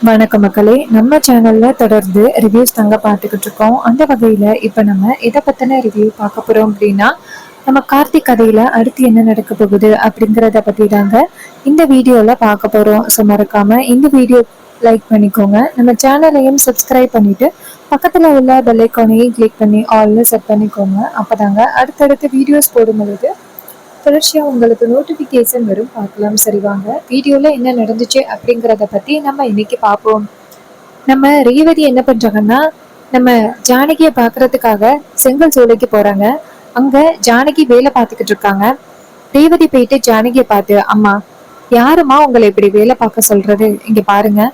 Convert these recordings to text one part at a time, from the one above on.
வணக்கம் மக்களே, நம்ம சேனல்ல தொடர்ந்து ரிவ்யூஸ் தாங்க பார்த்துக்கிட்டு இருக்கோம். அந்த வகையில இப்ப நம்ம எதை பத்தின ரிவ்யூ பார்க்க போறோம் அப்படின்னா, நம்ம கார்த்திக் கதையில அடுத்து என்ன நடக்க போகுது அப்படிங்கிறத பத்தி தாங்க இந்த வீடியோல பார்க்க போறோம். ஸோ மறக்காம இந்த வீடியோ லைக் பண்ணிக்கோங்க, நம்ம சேனலையும் சப்ஸ்கிரைப் பண்ணிட்டு பக்கத்துல உள்ள பெல் ஐக்கானையும் கிளிக் பண்ணி ஆல்னு செட் பண்ணிக்கோங்க. அப்பதாங்க அடுத்தடுத்த வீடியோஸ் போடும்பொழுது தொடர்ச்சியா உங்களுக்கு நோட்டிபிகேஷன் வரும். பார்க்கலாம். சரி வாங்க வீடியோல என்ன நடந்துச்சு அப்படிங்கிறத பத்தி நம்ம இன்னைக்கு பார்ப்போம். நம்ம ரேவதி என்ன பண்றாங்கன்னா, நம்ம ஜானகியை பார்க்கறதுக்காக செங்கல் சூளைக்கு போறாங்க. அங்க ஜானகி வேலை பார்த்துக்கிட்டு இருக்காங்க. ரேவதி போயிட்டு ஜானகியை பார்த்து, அம்மா, யாரும்மா உங்களை இப்படி வேலை பார்க்க சொல்றது? இங்க பாருங்க,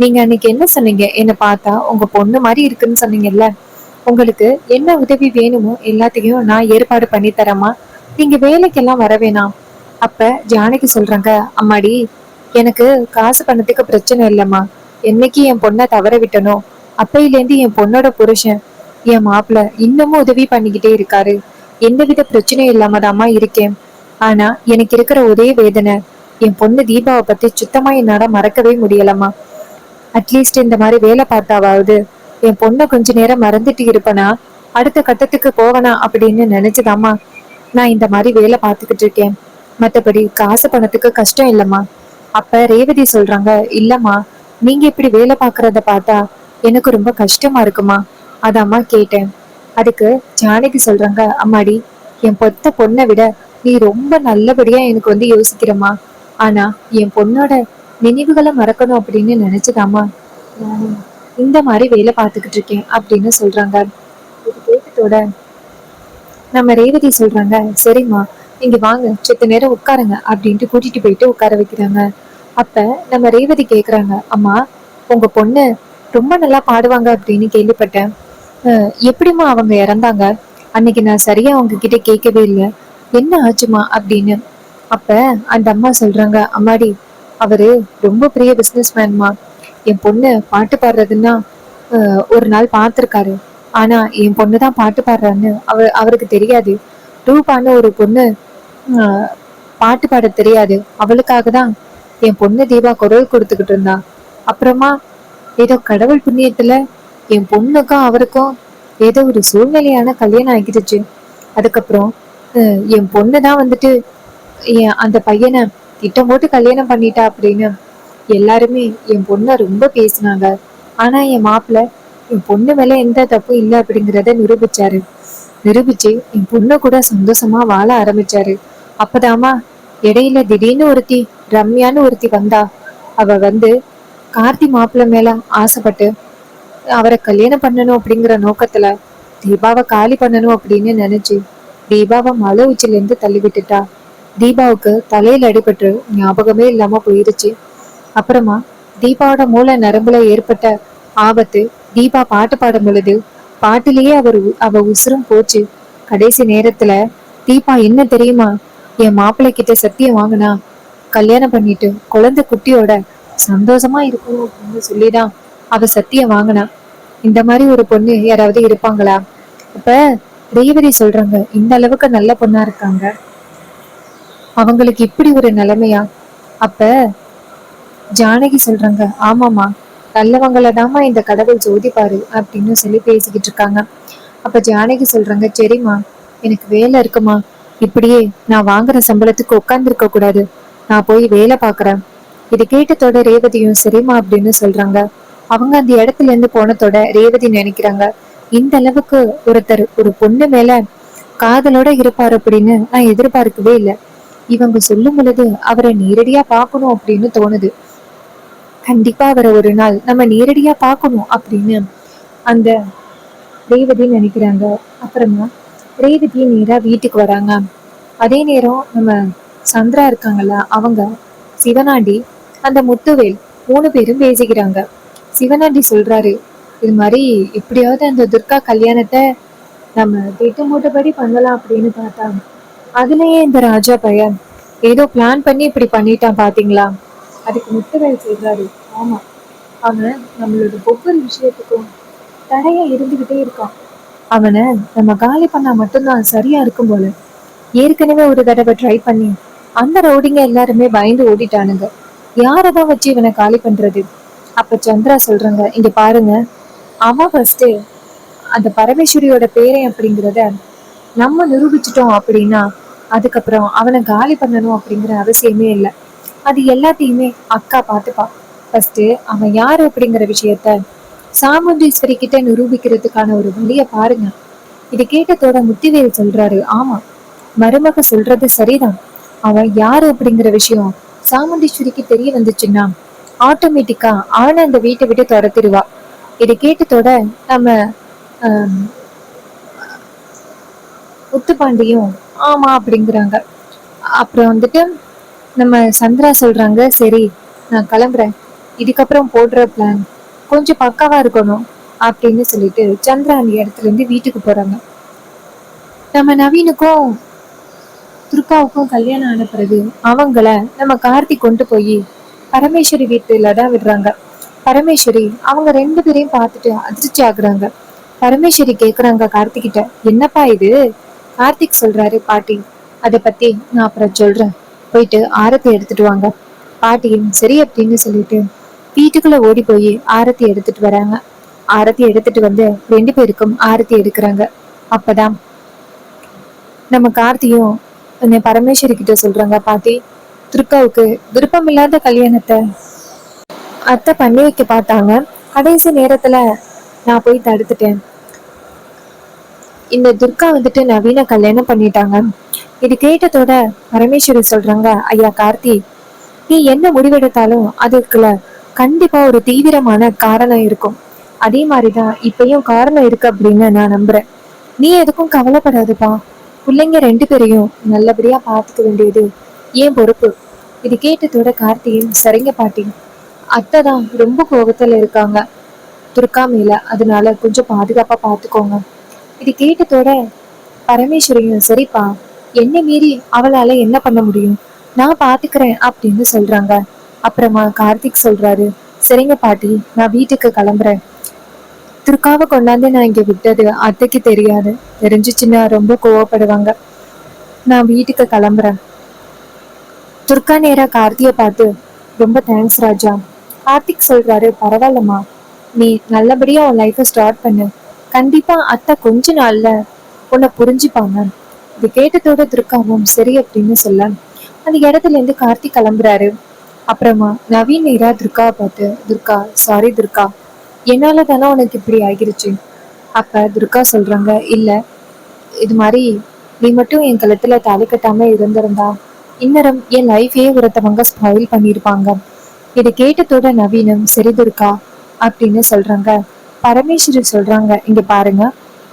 நீங்க அன்னைக்கு என்ன சொன்னீங்க? என்னை பார்த்தா உங்க பொண்ணு மாதிரி இருக்குன்னு சொன்னீங்கல்ல. உங்களுக்கு என்ன உதவி வேணுமோ எல்லாத்தையும் நான் ஏற்பாடு பண்ணி தரேம்மா. நீங்க வேலைக்கெல்லாம் வர வேணாம். அப்ப ஜானகி சொல்றாங்க, அம்மாடி, எனக்கு காசு பணத்துக்கு பிரச்சனை இல்லம்மா. என்னைக்கு என் பொண்ணை தவற விட்டனோ அப்பையிலேருந்து என் பொண்ணோட புருஷன், என் மாப்பிள்ள இன்னமும் உதவி பண்ணிக்கிட்டே இருக்காரு. எந்தவித பிரச்சனையும் இல்லாம தாம்மா இருக்கேன். ஆனா எனக்கு இருக்கிற ஒரே வேதனை, என் பொண்ணு தீபாவை பத்தி சுத்தமா என்னால மறக்கவே முடியலம்மா. அட்லீஸ்ட் இந்த மாதிரி வேலை பார்த்தாவாவது என் பொண்ணை கொஞ்ச நேரம் மறந்துட்டு இருப்பனா, அடுத்த கட்டத்துக்கு போவனா அப்படின்னு நினைச்சுதாம்மா நான் இந்த மாதிரி வேலை பார்த்துக்கிட்டு இருக்கேன். மற்றபடி காசு பணத்துக்கு கஷ்டம் இல்லம்மா. அப்ப ரேவதி சொல்றாங்க, இல்லம்மா, நீங்க இப்படி வேலை பார்க்கறத பார்த்தா எனக்கு ரொம்ப கஷ்டமா இருக்குமா. அதாம்மா கேட்டேன். அதுக்கு ஜானகி சொல்றாங்க, அம்மாடி, என் பொத்த பொண்ணை விட நீ ரொம்ப நல்லபடியா எனக்கு யோசிக்கிறம்மா. ஆனா என் பொண்ணோட நினைவுகளை மறக்கணும் அப்படின்னு நினைச்சுதாம்மா நானும் இந்த மாதிரி வேலை பார்த்துக்கிட்டு இருக்கேன் அப்படின்னு சொல்றாங்க. இது கேட்டதோட நம்ம ரேவதி சொல்றாங்க, சரிம்மா, நீங்க வாங்க, செத்த நேரம் உட்காருங்க அப்படின்ட்டு கூட்டிட்டு போயிட்டு உட்கார வைக்கிறாங்க. அப்ப நம்ம ரேவதி கேக்குறாங்க, அம்மா, உங்க பொண்ணு ரொம்ப நல்லா பாடுவாங்க அப்படின்னு கேள்விப்பட்டேன். எப்படிம்மா அவங்க இறந்தாங்க? அன்னைக்கு நான் சரியா அவங்க கிட்ட கேட்கவே இல்லை. என்ன ஆச்சுமா அப்படின்னு. அப்ப அந்த அம்மா சொல்றாங்க, அம்மாடி, அவரு ரொம்ப பெரிய பிசினஸ் மேன்மா. என் பொண்ணு பாட்டு பாடுறதுன்னா ஒரு நாள் பார்த்திருக்காரு. ஆனா என் பொண்ணுதான் பாட்டு பாடுறான்னு அவருக்கு தெரியாது. ரூபான்னு ஒரு பொண்ணு ஆஹ் பாட்டு பாட தெரியாது, அவளுக்காக தான் என் பொண்ணு தீபா குரல் கொடுத்துக்கிட்டு இருந்தா. அப்புறமா ஏதோ கடவுள் புண்ணியத்துல என் பொண்ணுக்கும் அவருக்கும் ஏதோ ஒரு சூழ்நிலையான கல்யாணம் ஆகிடுச்சு. அதுக்கப்புறம் என் பொண்ணுதான் அந்த பையனை திட்டம் போட்டு கல்யாணம் பண்ணிட்டா அப்படின்னு எல்லாருமே என் பொண்ணை ரொம்ப பேசினாங்க. ஆனா என் மாப்பிள்ள என் பொண்ணு மேல எந்த தப்பும் இல்லை அப்படிங்கிறத நிரூபிச்சு என் பொண்ணு கூட சந்தோஷமா வாழ ஆரம்பிச்சாரு. அப்பதாமா இடையில திடீர்னு ரம்யான்னு ஒருத்தி வந்தா. அவ கார்த்தி மாப்பிள்ள மேல ஆசைப்பட்டு அவரை கல்யாணம் பண்ணணும் அப்படிங்கிற நோக்கத்துல தீபாவை காலி பண்ணணும் அப்படின்னு நினைச்சு தீபாவை மலை உச்சில இருந்து தள்ளி விட்டுட்டா. தீபாவுக்கு தலையில அடிபட்டு ஞாபகமே இல்லாம போயிருச்சு. அப்புறமா தீபாவோட மூல நரம்புல ஏற்பட்ட ஆபத்து. தீபா பாட்டு பாடும் பொழுது பாட்டிலேயே அவ உசுரும் போச்சு. கடைசி நேரத்துல தீபா என்ன தெரியுமா, என் மாப்பிள்ளை கிட்ட சத்தியம் வாங்கினா கல்யாணம் பண்ணிட்டு குழந்தை குட்டியோட சந்தோஷமா இருக்கணும் அப்படின்னு சொல்லிதான் அவ சத்தியம் வாங்கினா. இந்த மாதிரி ஒரு பொண்ணு யாராவது இருப்பாங்களா? அப்ப ரேவதி சொல்றாங்க, இந்த அளவுக்கு நல்ல பொண்ணா இருக்காங்க, அவங்களுக்கு இப்படி ஒரு நிலைமையா? அப்ப ஜானகி சொல்றாங்க, ஆமாமா, நல்லவங்கள தாமா இந்த கடவுள் ஜோதிப்பாரு அப்படின்னு சொல்லி பேசிக்கிட்டு இருக்காங்க. அப்ப ஜானகி சொல்றாங்க, சரிம்மா, எனக்கு வேலை இருக்குமா, இப்படியே நான் வாங்குற சம்பளத்துக்கு உட்கார்ந்துருக்க கூடாது, நான் போய் வேலை பாக்குறேன். இது கேட்டதோட ரேவதியும் சரிம்மா அப்படின்னு சொல்றாங்க. அவங்க அந்த இடத்துல இருந்து போனதோட ரேவதி நினைக்கிறாங்க, இந்த அளவுக்கு ஒருத்தர் ஒரு பொண்ணு மேல காதலோட இருப்பாரு அப்படின்னு நான் எதிர்பார்க்கவே இல்லை. இவங்க சொல்லும் பொழுது அவரை நேரடியா பார்க்கணும் அப்படின்னு தோணுது. கண்டிப்பா அவரை ஒரு நாள் நம்ம நேரடியா பார்க்கணும் அப்படின்னு அந்த ரேவதி நினைக்கிறாங்க. அப்புறமா ரேவதி நேரா வீட்டுக்கு வராங்க. அதே நேரம் நம்ம சந்திரா இருக்காங்கல்ல, அவங்க, சிவனாண்டி, அந்த முத்துவேல் 3 பேரும் பேசிக்கிறாங்க. சிவனாண்டி சொல்றாரு, இது மாதிரி எப்படியாவது அந்த துர்கா கல்யாணத்தை நம்ம திட்டமிட்டபடி பண்ணலாம் அப்படின்னு பார்த்தா, அதுலயே இந்த ராஜா பையன் ஏதோ பிளான் பண்ணி இப்படி பண்ணிட்டான் பாத்தீங்களா. அதுக்கு முத்துவேல் சொல்றாரு, ஆமா, அவன் நம்மளோட ஒவ்வொரு விஷயத்துக்கும் தடையா இருந்துகிட்டே இருக்கான். அவனை நம்ம காலி பண்ணா மட்டும்தான் சரியா இருக்கும் போல. ஏற்கனவே ஒரு தடவை ட்ரை பண்ணி அந்த ரவுடிங்க எல்லாருமே பயந்து ஓடிட்டானுங்க. யாரதான் வச்சு இவனை காலி பண்றது? அப்ப சந்திரா சொல்றாங்க, இங்க பாருங்க, அவன் ஃபர்ஸ்ட் அந்த பரமேஸ்வரியோட பேரன் அப்படிங்கிறத நம்ம நிரூபிச்சிட்டோம் அப்படின்னா அதுக்கப்புறம் அவனை காலி பண்ணணும் அப்படிங்கிற அவசியமே இல்லை. அது எல்லாத்தையுமே அக்கா பார்த்துப்பா. ஃபர்ஸ்ட் அவன் யாரு அப்படிங்கிற விஷயத்த சாமுண்டீஸ்வரி கிட்ட நிரூபிக்கிறதுக்கான ஒரு வழிய பாருங்க. இது கேட்டதோட முத்திவேல் சொல்றாரு, ஆமா, மருமக சொல்றது சரிதான். அவன் யாரு அப்படிங்கிற விஷயம் சாமுண்டீஸ்வரிக்கு தெரிய வந்துச்சுன்னா ஆட்டோமேட்டிக்கா அவனை அந்த வீட்டை விட்டு துரத்திடுவா. இதை கேட்டதோட நம்ம ஆஹ் முத்துப்பாண்டியும் ஆமா அப்படிங்கிறாங்க. அப்புறம் வந்துட்டு நம்ம சந்திரா சொல்றாங்க, சரி நான் கிளம்புறேன், இதுக்கப்புறம் போடுற பிளான் கொஞ்சம் பக்காவா இருக்கணும் அப்படின்னு சொல்லிட்டு சந்திரா அந்த இடத்துல இருந்து வீட்டுக்கு போறாங்க. நம்ம நவீனுக்கும் துர்காவுக்கும் கல்யாணம் ஆன பிறகு அவங்கள நம்ம கார்த்திக் கொண்டு போய் பரமேஸ்வரி வீட்டுல தான் விடுறாங்க. பரமேஸ்வரி அவங்க ரெண்டு பேரையும் பார்த்துட்டு அதிர்ச்சி ஆகுறாங்க. பரமேஸ்வரி கேக்குறாங்க கார்த்திக் கிட்ட, என்னப்பா இது? கார்த்திக் சொல்றாரு, பாட்டி அதை பத்தி நான் அப்புறம் சொல்றேன், போயிட்டு ஆரத்தி எடுத்துட்டு வாங்க. பாட்டியும் சரி அப்படின்னு சொல்லிட்டு வீட்டுக்குள்ள ஓடி போய் ஆரத்தி எடுத்துட்டு வராங்க. ஆரத்தி எடுத்துட்டு வந்து ரெண்டு பேருக்கும் ஆரத்தி எடுக்கிறாங்க. அப்பதான் நம்ம கார்த்தியும் பரமேஸ்வரி கிட்ட சொல்றாங்க, பாட்டி துர்காவுக்கு விருப்பமில்லாத கல்யாணத்தை அத்தை பண்ணி வைக்க பார்த்தாங்க. கடைசி நேரத்துல நான் போய் தடுத்துட்டேன். இந்த துர்கா வந்துட்டு நவீன கல்யாணம் பண்ணிட்டாங்க. இது கேட்டதோட பரமேஸ்வரி சொல்றாங்க, ஐயா கார்த்தி, நீ என்ன முடிவெடுத்தாலும் அதுக்குள்ள கண்டிப்பா ஒரு தீவிரமான காரணம் இருக்கும். அதே மாதிரிதான் இப்பயும் காரணம் இருக்கு அப்படின்னு நான் நம்புறேன். நீ எதுக்கும் கவலைப்படாதுப்பா. பிள்ளைங்க ரெண்டு பேரையும் நல்லபடியா பார்த்துக்க வேண்டியது ஏன் பொறுப்பு. இது கேட்டதோட கார்த்தியும் சரிங்க பாட்டி, அத்தை தான் ரொம்ப கோபத்துல இருக்காங்க துர்கா மேல, அதனால கொஞ்சம் பாதுகாப்பா பாத்துக்கோங்க. இது கேட்டதோட பரமேஸ்வரியும் சரிப்பா, என்ன மீறி அவளால என்ன பண்ண முடியும், நான் பாத்துக்கிறேன் அப்படின்னு சொல்றாங்க. அப்புறமா கார்த்திக் சொல்றாரு, சரிங்க பாட்டி, நான் வீட்டுக்கு கிளம்புறேன். துர்காவை கொண்டாந்து நான் இங்க விட்டது அத்தைக்கு தெரியாது, தெரிஞ்சிச்சுன்னா ரொம்ப கோவப்படுவாங்க. நான் வீட்டுக்கு கிளம்புறேன். துர்கா நேரா கார்த்திய பார்த்து, ரொம்ப தேங்க்ஸ் ராஜா. கார்த்திக் சொல்றாரு, பரவாயில்லம்மா, நீ நல்லபடியா உன் லைஃப ஸ்டார்ட் பண்ணு. கண்டிப்பா அத்தை கொஞ்ச நாள்ல உன்னை புரிஞ்சுப்பாங்க. இது கேட்டதோட துர்காவும் சரி அப்படின்னு சொல்ல அந்த இடத்துல இருந்து கார்த்திக் கிளம்புறாரு. அப்புறமா நவீன் நேரா துர்காவை பார்த்து, துர்கா சாரி துர்கா, என்னால தானே உனக்கு இப்படி ஆகிருச்சு. அப்ப துர்கா சொல்றாங்க, இல்ல, இது மாதிரி நீ மட்டும் என் கழுத்துல தாலி கட்டாம இருந்திருந்தா இந்நேரம் என் லைஃபையே ஒருத்தவங்க ஸ்பாயில் பண்ணியிருப்பாங்க. இதை கேட்டதோட நவீனம் சரி துர்கா அப்படின்னு சொல்றாங்க. பரமேஸ்வரி சொல்றாங்க, இங்க பாருங்க,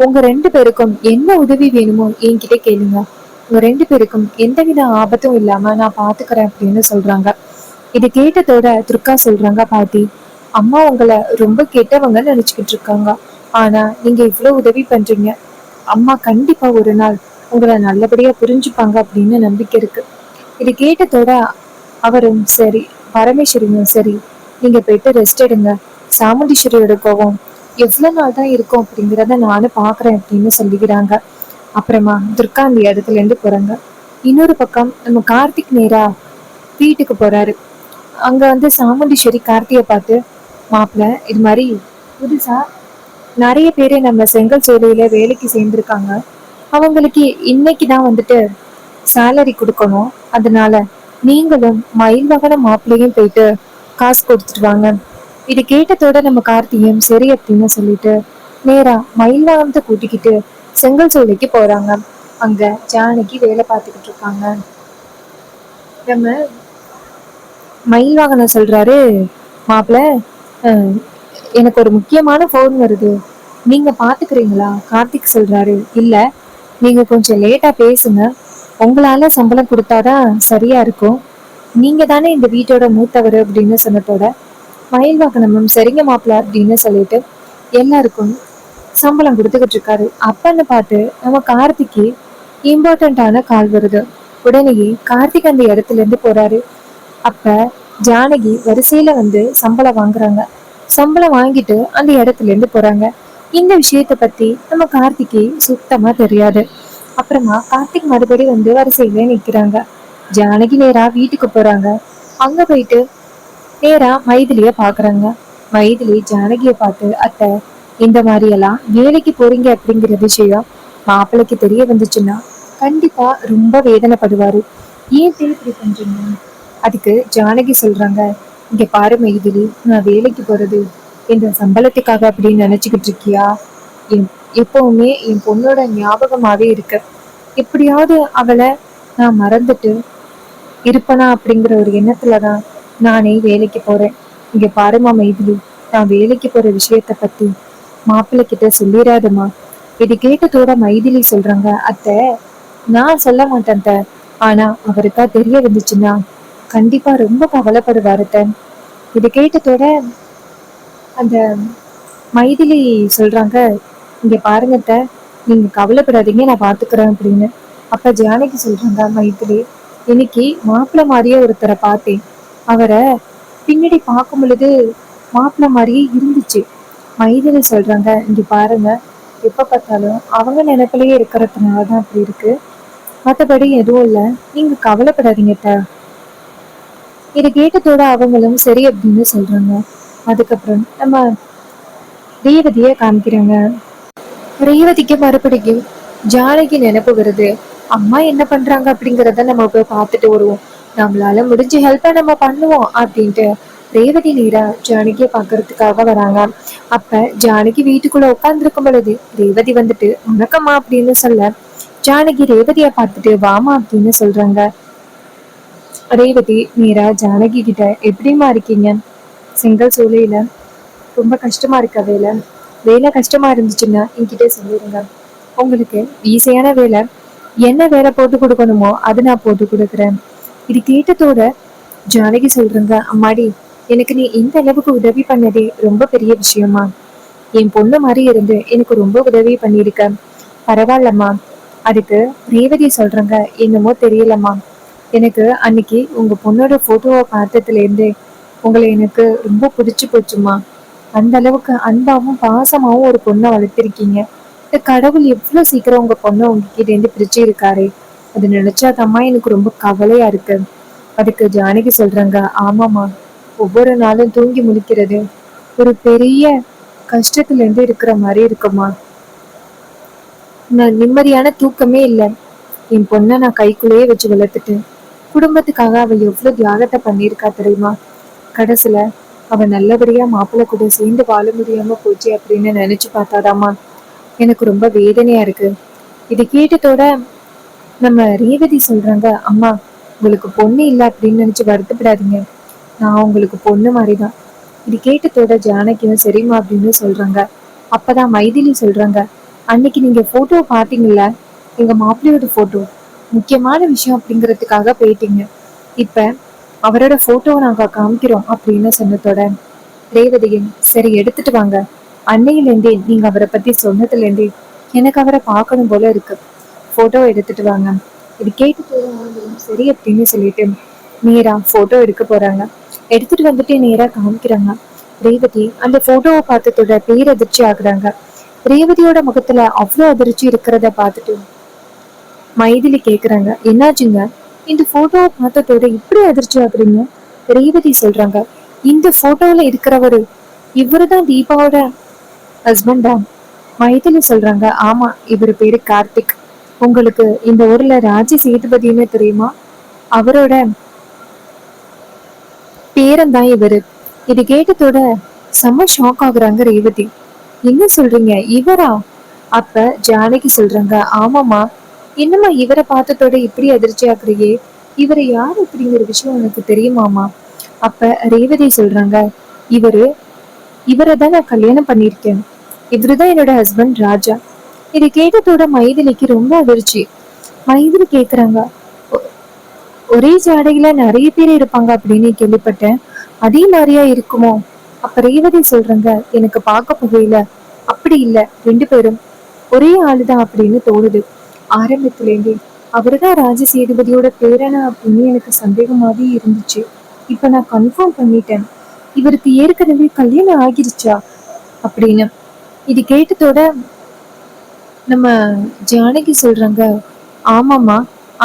உங்க ரெண்டு பேருக்கும் என்ன உதவி வேணுமோ என்கிட்ட கேளுங்க. உங்க ரெண்டு பேருக்கும் எந்தவித ஆபத்தும் இல்லாம நான் பாத்துக்கிறேன் அப்படின்னு சொல்றாங்க. இது கேட்டதோட துர்கா சொல்றாங்க, பாட்டி அம்மா உங்களை ரொம்ப கெட்டவங்கன்னு நினைச்சுக்கிட்டு இருக்காங்க. ஆனா நீங்க இவ்வளவு உதவி பண்றீங்க. அம்மா கண்டிப்பா ஒரு நாள் உங்களை நல்லபடியா புரிஞ்சுப்பாங்க அப்படின்னு நம்பிக்கை இருக்கு. இது கேட்டதோட அவரும் சரி, பரமேஸ்வரியும் சரி, நீங்க போயிட்டு ரெஸ்ட் எடுங்க. சாமுண்டீஸ்வரியோட கோவம் எவ்வளவு நாள் தான் இருக்கும் அப்படிங்கிறத நானும் பாக்குறேன் அப்படின்னு சொல்லிக்கிறாங்க. அப்புறமா துர்கா அந்த இடத்துல இருந்து போறாங்க. இன்னொரு பக்கம் நம்ம கார்த்திக் நேரா வீட்டுக்கு போறாரு. அங்க வந்து சாமுண்டீஸ்வரி கார்த்திய பார்த்து, மாப்பிள்ள, இது மாதிரி புதுசா நிறைய பேரு நம்ம செங்கல் சோலையில வேலைக்கு சேர்ந்திருக்காங்க. அவங்களுக்கு இன்னைக்குதான் வந்துட்டு சேலரி கொடுக்கணும். அதனால நீங்களும் மயில் வாகன மாப்பிள்ளையும் போயிட்டு காசு கொடுத்துட்டு வாங்க. இது கேட்டதோட நம்ம கார்த்தியும் சரி அப்படின்னு சொல்லிட்டு நேரா மயில் வாகனத்தை கூட்டிக்கிட்டு செங்கல் சோலைக்கு போறாங்க. அங்க ஜானகி வேலை பார்த்துக்கிட்டு இருக்காங்க. நம்ம மயில் வாகனம் சொல்றாரு, மாப்பிள்ள, எனக்கு ஒரு முக்கியமான ஃபோன் வருது, நீங்க பாத்துக்கிறீங்களா? கார்த்திக் சொல்றாரு, இல்ல, நீங்க கொஞ்சம் லேட்டா பேசுங்க, உங்களால சம்பளம் கொடுத்தாதான் சரியா இருக்கும், நீங்க தானே இந்த வீட்டோட மூத்தவர் அப்படின்னு சொன்னதோட மயில் வாகனமும் சரிங்க மாப்பிள்ள அப்படின்னு சொல்லிட்டு எல்லாருக்கும் சம்பளம் கொடுத்துக்கிட்டு இருக்காரு. அப்பன்னு பார்த்து நம்ம கார்த்திக்கு இம்பார்ட்டன்டான கால் வருது. உடனேயே கார்த்திக் அந்த இடத்துல இருந்து போறாரு. அப்ப ஜானகி வரிசையில வந்து சம்பளம் வாங்குறாங்க. சம்பளம் வாங்கிட்டு அந்த இடத்துல இருந்து போறாங்க. இந்த விஷயத்த பத்தி நம்ம கார்த்திக்கு சுத்தமா தெரியாது. அப்புறமா கார்த்திக் மறுபடியும் வந்து வரிசையில நிக்கிறாங்க. ஜானகி நேரா வீட்டுக்கு போறாங்க. அங்க போயிட்டு நேரா மைதிலிய பாக்குறாங்க. மைதிலி ஜானகியை பார்த்து, அத்தை, இந்த மாதிரி எல்லாம் வேலைக்கு போறீங்க அப்படிங்கிற விஷயம் மாப்பிள்ளைக்கு தெரிய வந்துச்சுன்னா கண்டிப்பா ரொம்ப வேதனைப்படுவாரு. ஏன் இப்படி பண்றீங்க? அதுக்கு ஜானகி சொல்றாங்க, இங்க பாரு மைதிலி, நான் வேலைக்கு போறது இந்த சம்பளத்துக்காக அப்படின்னு நினைச்சுக்கிட்டு இருக்கியா? என் எப்பவுமே என் பொண்ணோட ஞாபகமாவே இருக்கு. எப்படியாவது அவளை நான் மறந்துட்டு இருப்பனா அப்படிங்கிற ஒரு எண்ணத்துலதான் நானே வேலைக்கு போறேன். இங்க பாருமா மைதிலி, நான் வேலைக்கு போற விஷயத்த பத்தி மாப்பிள்ளை கிட்ட சொல்லிடாதம்மா. இது கேட்டதோட மைதிலி சொல்றாங்க, அத்தை, நான் சொல்ல மாட்டேன் அத்தை. ஆனா அவருக்கா தெரிய வந்துச்சுன்னா கண்டிப்பா ரொம்ப கவலைப்படுவாரு அத்தை. இது கேட்டதோட அந்த மைதிலி சொல்றாங்க, இங்க பாருங்க அத்தை, நீங்க கவலைப்படாதீங்க, நான் பாத்துக்கிறேன் அப்படின்னு. அப்ப ஜானகி சொல்றாங்க, மைதிலி, இன்னைக்கு மாப்பிள்ளை மாதிரியே ஒருத்தரை பார்த்தேன். அவரை பின்னாடி பார்க்கும் பொழுது மாப்பிள்ளை மாதிரியே இருந்துச்சு. மைதிலி சொல்றாங்க, இங்க பாருங்க, எப்ப பார்த்தாலும் அவங்க நினைப்பிலேயே இருக்கிறதுனாலதான் அப்படி இருக்கு. மற்றபடி எதுவும் இல்லை, நீங்க கவலைப்படாதீங்க அத்தை. இதை கேட்டதோட அவங்களும் சரி அப்படின்னு சொல்றாங்க. அதுக்கப்புறம் நம்ம ரேவதிய காமிக்கிறாங்க. ரேவதிக்கு மறுபடியும் ஜானகி நினைப்பு வருது. அம்மா என்ன பண்றாங்க அப்படிங்கிறத நம்ம போய் பார்த்துட்டு வருவோம், நம்மளால முடிஞ்ச ஹெல்ப்பை நம்ம பண்ணுவோம் அப்படின்ட்டு ரேவதி நேரா ஜானகியை பாக்குறதுக்காக வராங்க. அப்ப ஜானகி வீட்டுக்குள்ள உட்கார்ந்துருக்கும் பொழுது ரேவதி வந்துட்டு வணக்கம்மா அப்படின்னு சொல்ல, ஜானகி ரேவதிய பார்த்துட்டு வாமா அப்படின்னு சொல்றாங்க. ரேவதி நேரா ஜானகி கிட்ட, எப்படிமா இருக்கீங்க? செங்கல் சூளையில ரொம்ப கஷ்டமா இருக்க வேலை. வேலை கஷ்டமா இருந்துச்சுன்னா என்கிட்ட சொல்லிடுங்க. உங்களுக்கு ஈஸியான வேலை என்ன வேலை போட்டு கொடுக்கணுமோ அது நான் போட்டு கொடுக்குறேன். இது கேட்டதோட ஜானகி சொல்றேங்க, அம்மாடி, எனக்கு நீ இந்த அளவுக்கு உதவி பண்ணதே ரொம்ப பெரிய விஷயமா. என் பொண்ணு மாதிரி இருந்து எனக்கு ரொம்ப உதவி பண்ணியிருக்க, பரவாயில்லம்மா. அதுக்கு ரேவதி சொல்றேங்க, என்னமோ தெரியலம்மா, எனக்கு அன்னைக்கு உங்க பொண்ணோட போட்டோவை பார்த்ததுல இருந்து உங்களை எனக்கு ரொம்ப பிடிச்சு போச்சுமா. அந்த அளவுக்கு அன்பாவும் பாசமாவும் ஒரு பொண்ணை வளர்த்திருக்கீங்க. இந்த கடவுள் எவ்வளவு சீக்கிரம் உங்க பொண்ணை உங்ககிட்ட இருந்து பிரிச்சு இருக்காரு. அது நினைச்சாதம்மா எனக்கு ரொம்ப கவலையா இருக்கு. அதுக்கு ஜானகி சொல்றாங்க, ஆமாமா, ஒவ்வொரு நாளும் தூங்கி முழிக்கிறது ஒரு பெரிய கஷ்டத்துல இருந்து இருக்கிற மாதிரி இருக்குமா. நான் நிம்மதியான தூக்கமே இல்லை. என் பொண்ணை நான் கைக்குள்ளேயே வச்சு வளர்த்துட்டேன். குடும்பத்துக்காக அவ எவ்வளவு தியாகத்தை பண்ணியிருக்கா தெரியுமா. கடைசியில அவ நல்லபடியா மாப்பிள்ளை கூட சேர்ந்து வாழ முடியாம போச்சு அப்படின்னு நினைச்சு பார்த்தாதாமா எனக்கு ரொம்ப வேதனையா இருக்கு. இது கேட்டதோட நம்ம ரேவதி சொல்றாங்க, அம்மா, உங்களுக்கு பொண்ணு இல்லை அப்படின்னு நினைச்சு வருத்தப்படாதீங்க. நான் உங்களுக்கு பொண்ணு மாதிரிதான். இது கேட்டதோட ஜானகியும் சரிம்மா அப்படின்னு சொல்றாங்க. அப்பதான் மைதிலி சொல்றாங்க, அன்னைக்கு நீங்க போட்டோ பாத்தீங்கல்ல, எங்க மாப்பிள்ளையோட போட்டோ, முக்கியமான விஷயம் அப்படிங்கிறதுக்காக போயிட்டீங்க. இப்ப அவரோட போட்டோவை நாங்க காமிக்கிறோம் அப்படின்னு சொன்னதோட ரேவதியின், சரி எடுத்துட்டு வாங்க. அன்னையிலேருந்தே நீங்க அவரை பத்தி சொன்னதுல இருந்தே எனக்கு அவரை பார்க்கணும் போல இருக்கு. போட்டோ எடுத்துட்டு வாங்க. இது கேட்டு சரி அப்படின்னு சொல்லிட்டு நேரா போட்டோ எடுக்க போறாங்க. எடுத்துட்டு வந்துட்டு நேரா காமிக்கிறாங்க. ரேவதி அந்த போட்டோவை பார்த்ததோட பேரதிர்ச்சி ஆகுறாங்க. ரேவதியோட முகத்துல அவ்வளவு அதிர்ச்சி இருக்கிறத பார்த்துட்டு மைதிலி கேக்குறாங்க, என்னாச்சுங்க, இந்த போட்டோவை பார்த்ததோட இப்படி அதிர்ச்சி ஆகுறீங்க? ரேவதி சொல்றாங்க, இந்த போட்டோல இருக்கிறவரு இவருதான் தீபாவோட ஹஸ்பண்டா? மைதிலி சொல்றாங்க, ஆமா, இவரு பேரு கார்த்திக். உங்களுக்கு இந்த ஊர்ல ராஜி சேதுபதினு தெரியுமா? அவரோட பேரன் தான் இவரு. இது கேட்டதோட செம்ம ஷாக் ஆகுறாங்க ரேவதி. என்ன சொல்றீங்க, இவரா? அப்ப ஜானகி சொல்றாங்க, ஆமாமா, என்னம்மா இவரை பார்த்ததோட இப்படி அதிர்ச்சி ஆகுறியே, இவரை யார் அப்படிங்கிற விஷயம் உனக்கு தெரியுமாமா? அப்ப ரேவதி சொல்றாங்க, இவரு இவரை தான் நான் கல்யாணம் பண்ணியிருக்கேன். இவருதான் என்னோட ஹஸ்பண்ட் ராஜா. இதை கேட்டதோட மைதிலிக்கு ரொம்ப அதிர்ச்சி. மைதிலி கேக்குறாங்க, ஒரே ஜாடையில நிறைய பேர் இருப்பாங்க அப்படின்னு கேள்விப்பட்டேன், அதே மாதிரியா இருக்குமோ? அப்ப ரேவதி சொல்றாங்க, எனக்கு பார்க்க புகையில அப்படி இல்ல, ரெண்டு பேரும் ஒரே ஆளுதான் அப்படின்னு தோணுது. ஆரம்பத்திலேருந்தே அவருதான் ராஜ சேதுபதியோட பேரனா அப்படின்னு எனக்கு சந்தேகமாவே இருந்துச்சு. இப்ப நான் கன்ஃபார்ம் பண்ணிட்டேன், இவருக்கு ஏற்கனவே கல்யாணம் ஆகிருச்சா அப்படின்னு. இது கேட்டதோட நம்ம ஜானகி சொல்றாங்க, ஆமாமா,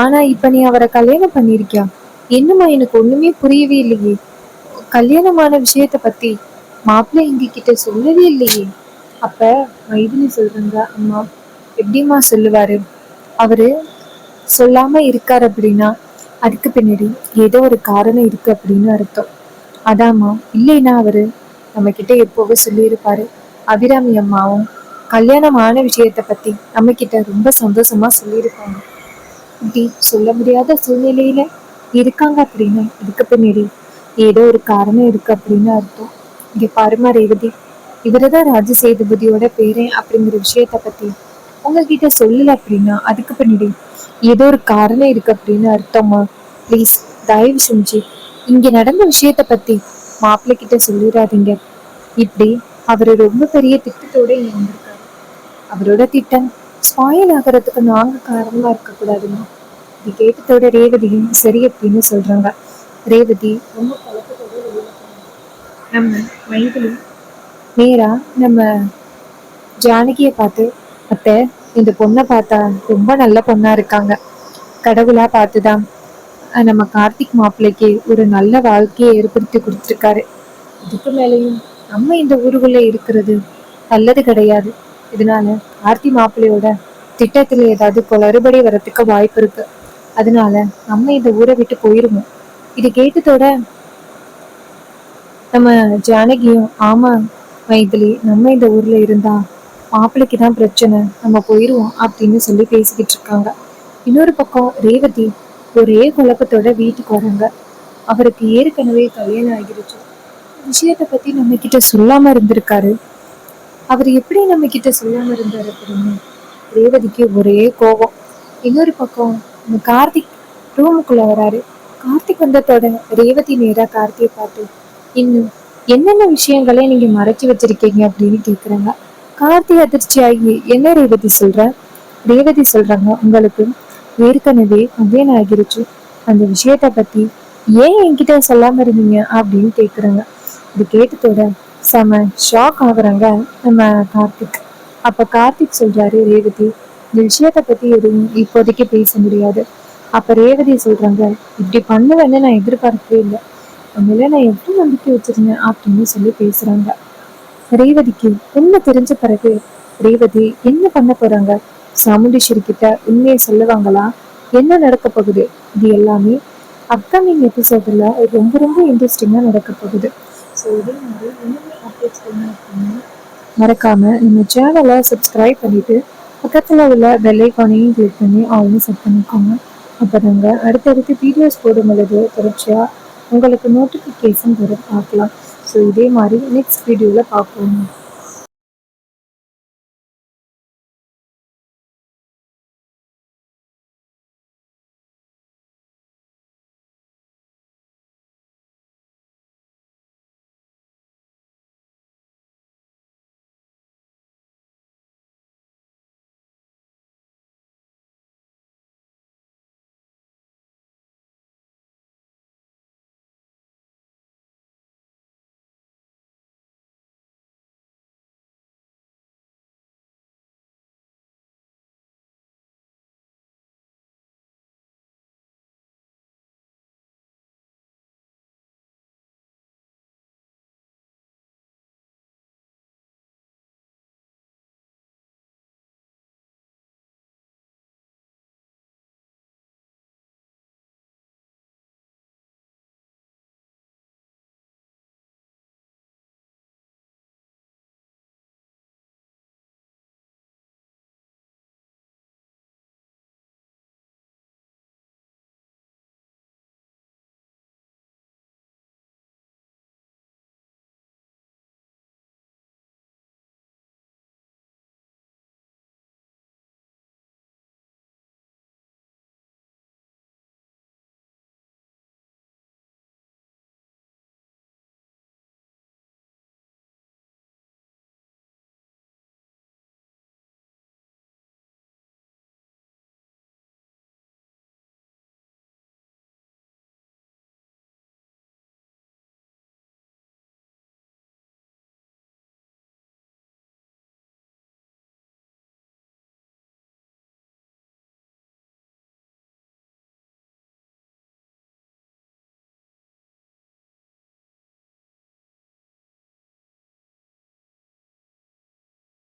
ஆனா இப்ப நீ அவரை கல்யாணம் பண்ணிருக்கியா? என்னம்மா, எனக்கு ஒண்ணுமே புரியவே இல்லையே. கல்யாணமான விஷயத்த பத்தி மாப்பிள்ளை எங்ககிட்ட சொல்லவே இல்லையே. அப்ப மைதிலி சொல்றாங்க, அம்மா எப்படிம்மா சொல்லுவாரு? அவரு சொல்லாம இருக்காரு அப்படின்னா அதுக்கு பின்னாடி ஏதோ ஒரு காரணம் இருக்கு அப்படின்னு அர்த்தம். அதாம்மா, இல்லைன்னா அவரு நம்ம கிட்ட எப்போவோ சொல்லியிருப்பாரு. அபிராமி அம்மாவும் கல்யாணமான விஷயத்த பத்தி நம்ம கிட்ட ரொம்ப சந்தோஷமா சொல்லியிருப்பாங்க. இப்படி சொல்ல முடியாத சூழ்நிலையில இருக்காங்க அப்படின்னா இதுக்கு பின்னாடி ஏதோ ஒரு காரணம் இருக்கு அப்படின்னு அர்த்தம். இங்க பாருமா ரேவதி, இவருதான் ராஜசேதுபதியோட பேரன் அப்படிங்கிற விஷயத்த பத்தி உங்ககிட்ட சொல்லல அப்படின்னா அதுக்கு பின்னாடி ஏதோ ஒரு காரணம் இருக்கு அப்படின்னு அர்த்தமா. ப்ளீஸ், தயவு செஞ்சு இங்க நடந்த விஷயத்த பத்தி மாப்பிள்ளை கிட்ட சொல்லிடாதீங்க. இப்படி அவரு ரொம்ப பெரிய திட்டத்தோட இங்க வந்திருக்காரு. அவரோட திட்டம் ஸ்பாயில் ஆகிறதுக்கு நாங்க காரணமா இருக்க கூடாதுமா. இது கேட்டதோட ரேவதியும் சரி அப்படின்னு சொல்றாங்க. ரேவதி ரொம்ப குழப்பத்தோட வெளியில போனாங்க. நம்ம மைதிலி நேரா நம்ம ஜானகியை பார்த்து, அத்தை, இந்த பொண்ணை பார்த்தா ரொம்ப நல்ல பொண்ணா இருக்காங்க. கடவுளா பார்த்துதான் நம்ம கார்த்திக் மாப்பிள்ளைக்கு ஒரு நல்ல வாழ்க்கையை ஏற்படுத்தி கொடுத்துருக்காரு. இதுக்கு மேலேயும் நம்ம இந்த ஊருக்குள்ள இருக்கிறது நல்லது கிடையாது. இதனால கார்த்தி மாப்பிள்ளையோட திட்டத்துல ஏதாவது குளறுபடி வர்றதுக்கு வாய்ப்பு இருக்கு. அதனால நம்ம இந்த ஊரை விட்டு போயிருவோம். இது கேட்டதோட நம்ம ஜானகியும், ஆமா மைதிலி, நம்ம இந்த ஊர்ல இருந்தா மாப்பிள்ளைக்கு தான் பிரச்சனை, நம்ம போயிருவோம் அப்படின்னு சொல்லி பேசிக்கிட்டு இருக்காங்க. இன்னொரு பக்கம் ரேவதி ஒரே குழப்பத்தோட வீட்டுக்கு வராங்க. அவருக்கு ஏற்கனவே கல்யாணம் ஆகிருச்சு. விஷயத்த பத்தி நம்ம கிட்ட சொல்லாம இருந்திருக்காரு. அவர் எப்படி நம்ம கிட்ட சொல்லாம இருந்தாரு அப்படின்னு ரேவதிக்கு ஒரே கோபம். இன்னொரு பக்கம் நம்ம கார்த்திக் ரூமுக்குள்ள வராரு. கார்த்திக் வந்ததோட ரேவதி நேரா கார்த்தியை பார்த்து, இன்னும் என்னென்ன விஷயங்களே நீங்க மறைச்சு வச்சிருக்கீங்க அப்படின்னு கேக்குறாங்க. கார்த்தி அதிர்ச்சி ஆகி, என்ன ரேவதி சொல்ற? ரேவதி சொல்றாங்க, உங்களுக்கு ஏற்கனவே கல்யாணம் ஆகிருச்சு. அந்த விஷயத்த பத்தி ஏன் என்கிட்ட சொல்லாம இருந்தீங்க அப்படின்னு கேக்குறாங்க. இது கேட்டதோட செம ஷாக் ஆகுறாங்க நம்ம கார்த்திக். அப்ப கார்த்திக் சொல்றாரு, ரேவதி இந்த விஷயத்த பத்தி எதுவும் இப்போதைக்கு பேச முடியாது. அப்ப ரேவதி சொல்றாங்க, இப்படி பண்ணுவேன்னு நான் எதிர்பார்க்கவே இல்லை. உண்மையில நான் எவ்வளவு நம்பிக்கை வச்சிருந்தேன் அப்படின்னு சொல்லி பேசுறாங்க. ரேவதிக்கு உண்மை தெரிஞ்ச பிறகு ரேவதி என்ன பண்ண போறாங்க? சாமுண்டீஸ்வரி கிட்ட உண்மையை சொல்லுவாங்களா? என்ன நடக்க போகுது? இது எல்லாமே அப்கமிங் எபிசோட்ல ரொம்ப ரொம்ப இன்ட்ரெஸ்டிங்கா நடக்க போகுது. ஸோ இதே மாதிரி இன்னும் அப்டேட்ஸ் வேணும் அப்படின்னா மறக்காம நம்ம சேனலை சப்ஸ்கிரைப் பண்ணிட்டு பக்கத்துல உள்ள பெல் ஐக்கானையும் கிளிக் பண்ணி ஆல்னு செட் பண்ணிக்கோங்க. அப்போ நாங்கள் அடுத்தடுத்து வீடியோஸ் போடும் பொழுது தொடர்ச்சியா உங்களுக்கு நோட்டிஃபிகேஷன் வரும் பார்க்கலாம். ஸோ இதே மாதிரி நெக்ஸ்ட் வீடியோவில் பார்ப்போம்.